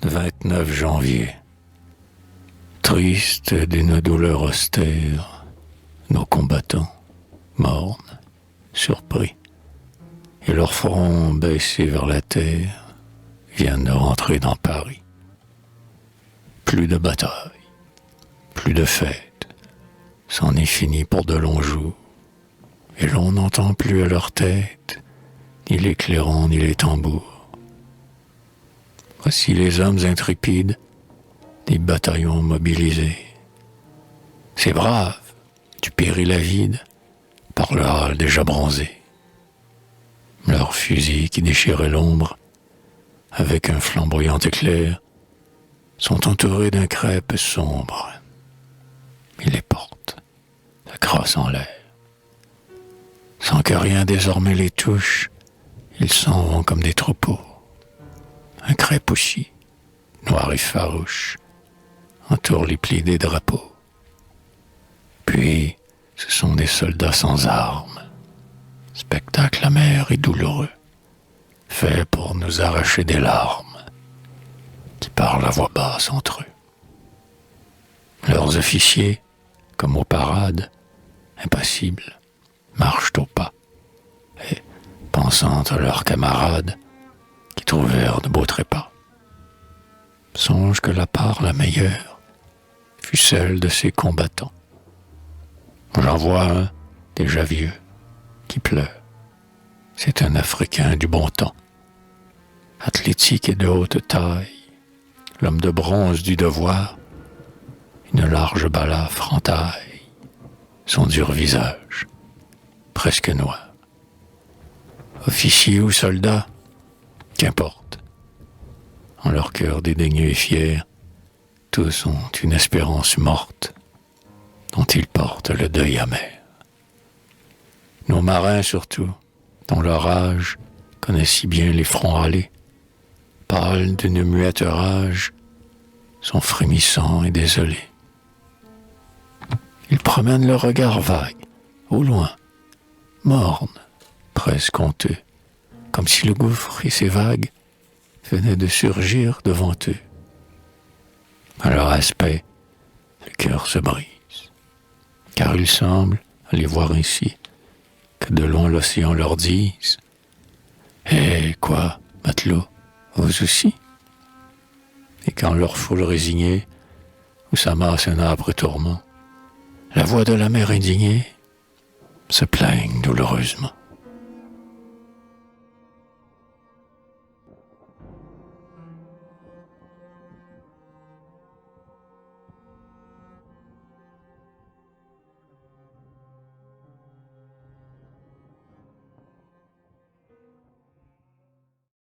29 janvier. Triste d'une douleur austère, nos combattants, mornes, surpris, et leur front baissé vers la terre, viennent de rentrer dans Paris. Plus de bataille, plus de fêtes, c'en est fini pour de longs jours, et l'on n'entend plus à leur tête ni les clairons ni les tambours. Voici les hommes intrépides des bataillons mobilisés. Ces braves du péril avide par le hâle déjà bronzé. Leurs fusils qui déchiraient l'ombre avec un flamboyant éclair sont entourés d'un crêpe sombre. Ils les portent, la crosse en l'air. Sans que rien désormais les touche, ils s'en vont comme des troupeaux. Un crêpe aussi, noir et farouche, entoure les plis des drapeaux. Puis, ce sont des soldats sans armes. Spectacle amer et douloureux, fait pour nous arracher des larmes, qui parlent à voix basse entre eux. Leurs officiers, comme aux parades, impassibles, marchent au pas, et, pensant à leurs camarades, qui trouvèrent de beaux trépas. Songe que la part la meilleure fut celle de ces combattants. J'en vois un, déjà vieux, qui pleure. C'est un Africain du bon temps, athlétique et de haute taille, l'homme de bronze du devoir, une large balafre en taille, son dur visage, presque noir. Officier ou soldat, qu'importe. En leur cœur dédaigneux et fier, tous ont une espérance morte dont ils portent le deuil amer. Nos marins surtout, dont leur âge connaît si bien les fronts râlés, pâles d'une muette rage, sont frémissants et désolés. Ils promènent le regard vague, au loin, mornes, presque honteux, comme si le gouffre et ses vagues venaient de surgir devant eux. À leur aspect, le cœur se brise, car il semble, à les voir ainsi, que de loin l'océan leur dise « Eh, quoi, matelots, vous aussi ?» Et quand leur foule résignée, où s'amasse un âpre tourment, la voix de la mer indignée se plaigne douloureusement.